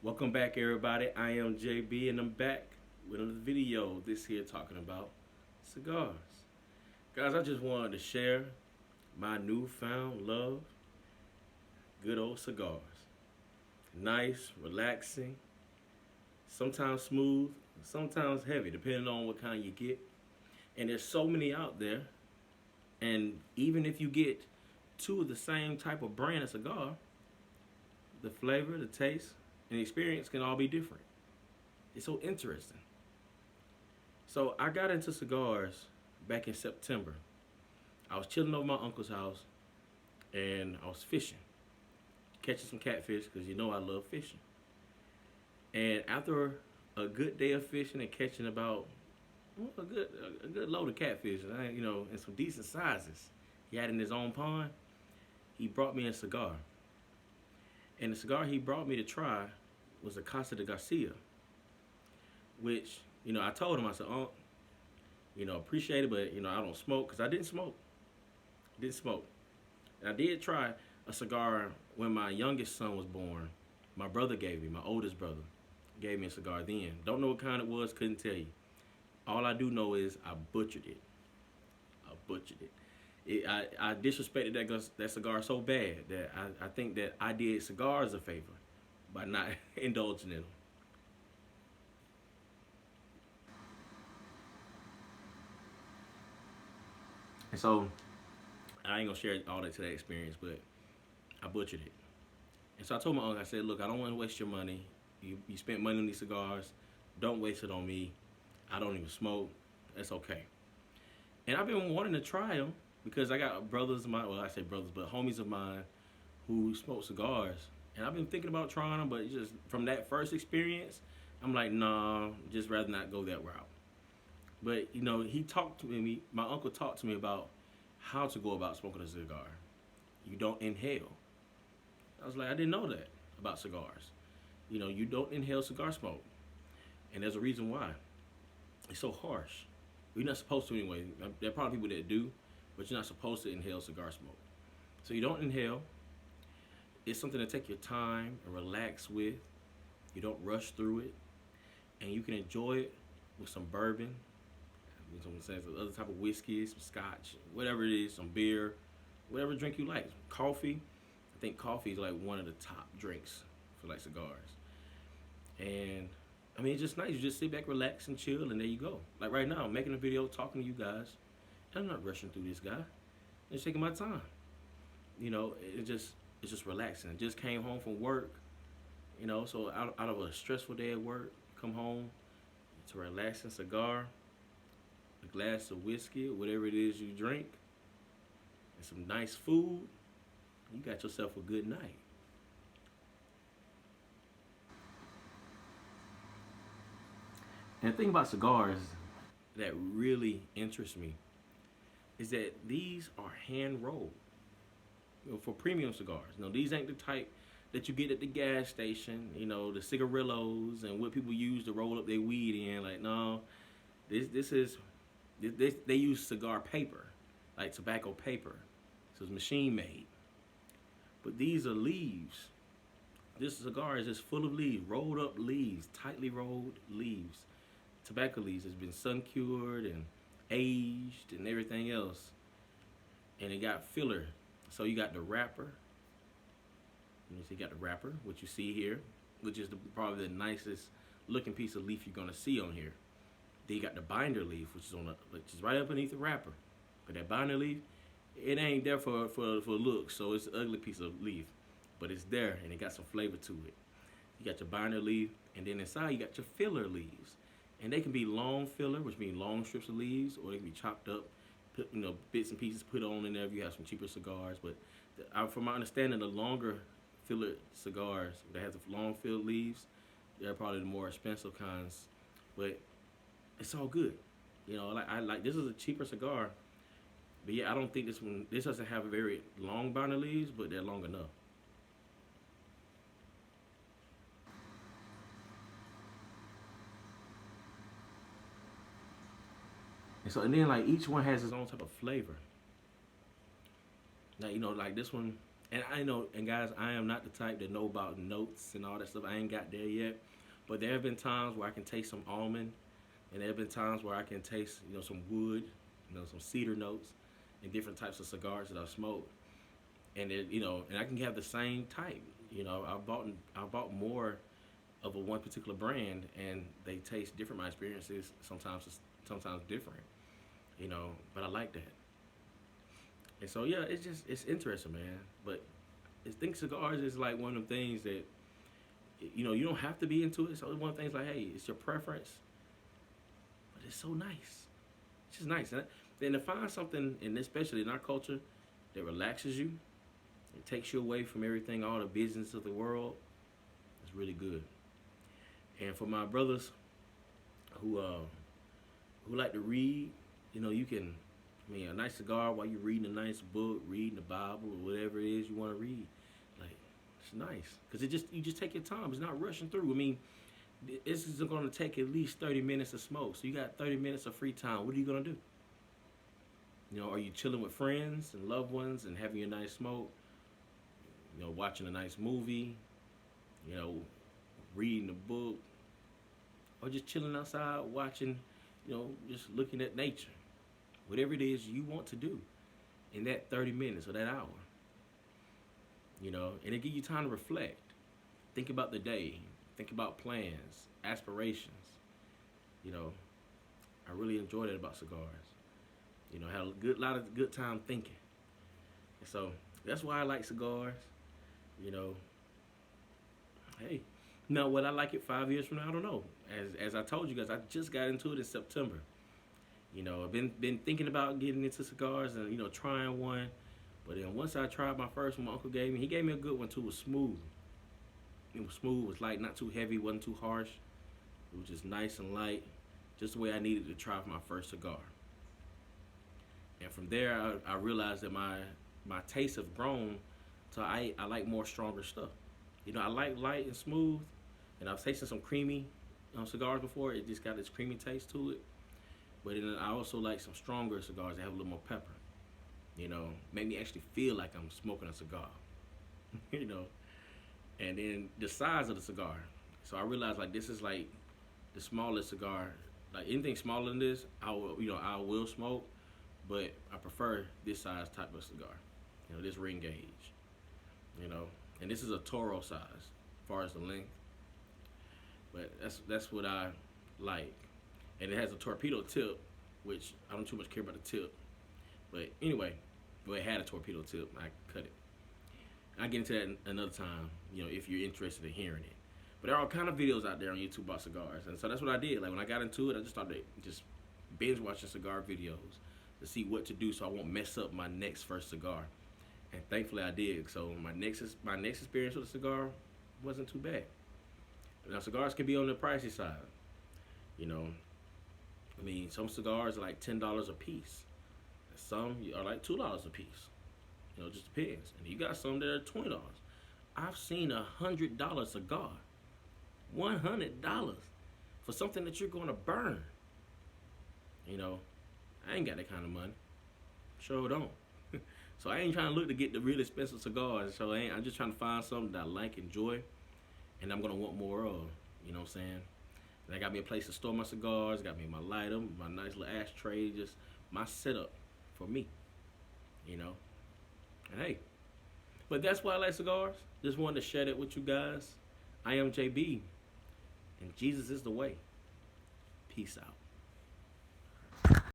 Welcome back, everybody. I am JB, and I'm back with another video. This here talking about cigars. Guys, I just wanted to share my newfound love, good old cigars. Nice, relaxing, sometimes smooth, sometimes heavy, depending on what kind you get. And there's so many out there. And even if you get two of the same type of brand of cigar, the flavor, the taste, and the experience can all be different. It's so interesting. So I got into cigars back in September. I was chilling over my uncle's house and I was fishing, catching some catfish because you know I love fishing. And after a good day of fishing and catching about a good load of catfish, and some decent sizes he had in his own pond, he brought me a cigar. And the cigar he brought me to try was a Casa de Garcia, which, I told him, I said, appreciate it, but, I don't smoke, because I didn't smoke. And I did try a cigar when my youngest son was born. My brother gave me, my oldest brother, gave me a cigar then. Don't know what kind it was, couldn't tell you. All I do know is I butchered it. I disrespected that cigar so bad that I think that I did cigars a favor by not indulging in them. And so I ain't gonna share all that to that experience, but I butchered it. And so I told my uncle, I said, look, I don't want to waste your money. You spent money on these cigars. Don't waste it on me. I don't even smoke. That's okay. And I've been wanting to try them because I got brothers of mine, well, I say brothers, but homies of mine who smoke cigars. And I've been thinking about trying them, but just from that first experience, I'm like, nah, just rather not go that route. But, he talked to me, my uncle talked to me about how to go about smoking a cigar. You don't inhale. I was like, I didn't know that about cigars. You don't inhale cigar smoke. And there's a reason why. It's so harsh. You're not supposed to anyway. There are probably people that do, but you're not supposed to inhale cigar smoke. So you don't inhale. It's something to take your time and relax with. You don't rush through it. And you can enjoy it with some bourbon, some other type of whiskey, some scotch, whatever it is, some beer, whatever drink you like. Coffee. I think coffee is like one of the top drinks for like cigars. And it's just nice. You just sit back, relax, and chill, and there you go. Like right now, I'm making a video, talking to you guys. And I'm not rushing through this guy. I'm just taking my time. It's just relaxing. I just came home from work. So out of a stressful day at work, come home to a relaxing cigar, a glass of whiskey, whatever it is you drink, and some nice food. You got yourself a good night. And the thing about cigars that really interests me is that these are hand rolled. For premium cigars. These ain't the type that you get at the gas station, the cigarillos and what people use to roll up their weed in. Like, no, they use cigar paper, like tobacco paper. So it's machine made. But these are leaves. This cigar is just full of leaves, rolled up leaves, tightly rolled leaves. Tobacco leaves has been sun cured and aged and everything else. And it got filler. So you got the wrapper. You got the wrapper, which you see here, which is probably the nicest looking piece of leaf you're gonna see on here. Then you got the binder leaf, which is right up beneath the wrapper. But that binder leaf, it ain't there for looks, so it's an ugly piece of leaf. But it's there, and it got some flavor to it. You got your binder leaf, and then inside you got your filler leaves. And they can be long filler, which means long strips of leaves, or they can be chopped up, put, bits and pieces put on in there if you have some cheaper cigars. But from my understanding, the longer filler cigars that have the long filled leaves, they're probably the more expensive kinds. But it's all good. I like this is a cheaper cigar. But yeah, I don't think this doesn't have a very long binder leaves, but they're long enough. And then like each one has its own type of flavor. Now like this one, And I know, and guys, I am not the type that know about notes and all that stuff. I ain't got there yet. But there have been times where I can taste some almond, and there have been times where I can taste, some wood, some cedar notes, and different types of cigars that I've smoked. And and I can have the same type. I bought more of a one particular brand, and they taste different. My experiences sometimes different. But I like that. And so yeah, it's interesting, man. But I think cigars is like one of the things that you don't have to be into it. So it's one of the things like, hey, it's your preference, but it's so nice. It's just nice. And then to find something, and especially in our culture, that relaxes you, it takes you away from everything, all the business of the world. It's really good. And for my brothers who like to read, you can. A nice cigar while you're reading a nice book, reading the Bible or whatever it is you want to read. Like, it's nice because you just take your time. It's not rushing through. This is going to take at least 30 minutes to smoke. So you got 30 minutes of free time. What are you going to do? Are you chilling with friends and loved ones and having a nice smoke? Watching a nice movie. Reading a book, or just chilling outside, watching. Just looking at nature. Whatever it is you want to do in that 30 minutes or that hour. And it gives you time to reflect. Think about the day. Think about plans, aspirations. I really enjoy that about cigars. Had a lot of good time thinking. And so that's why I like cigars. Hey, now would I like it 5 years from now? I don't know. As I told you guys, I just got into it in September. I've been thinking about getting into cigars and trying one, but then once I tried my first one, my uncle gave me. He gave me a good one too. It was smooth. It was smooth. It was light, not too heavy, wasn't too harsh. It was just nice and light, just the way I needed to try for my first cigar. And from there, I realized that my tastes have grown, so I like more stronger stuff. I like light and smooth, and I've tasted some creamy cigars before. It just got this creamy taste to it. But then I also like some stronger cigars that have a little more pepper. Make me actually feel like I'm smoking a cigar. And then the size of the cigar. So I realized like this is like the smallest cigar. Like anything smaller than this, I will smoke, but I prefer this size type of cigar. This ring gauge. And this is a Toro size, as far as the length. But that's what I like. And it has a torpedo tip, which I don't too much care about the tip. But anyway, it had a torpedo tip. I cut it. I'll get into that another time, if you're interested in hearing it. But there are all kind of videos out there on YouTube about cigars. And so that's what I did. Like when I got into it, I just started just binge watching cigar videos to see what to do so I won't mess up my next first cigar. And thankfully I did. So my next experience with a cigar wasn't too bad. Now cigars can be on the pricey side. Some cigars are like $10 a piece. And some are like $2 a piece. It just depends. And you got some that are $20. I've seen $100 cigar. $100 for something that you're going to burn. I ain't got that kind of money. Sure don't. So I ain't trying to look to get the really expensive cigars. So I'm just trying to find something that I like, enjoy, and I'm going to want more of. You know what I'm saying? And I got me a place to store my cigars, got me my lighter, my nice little ashtray, just my setup for me. And hey, but that's why I like cigars. Just wanted to share that with you guys. I am JB, and Jesus is the way. Peace out.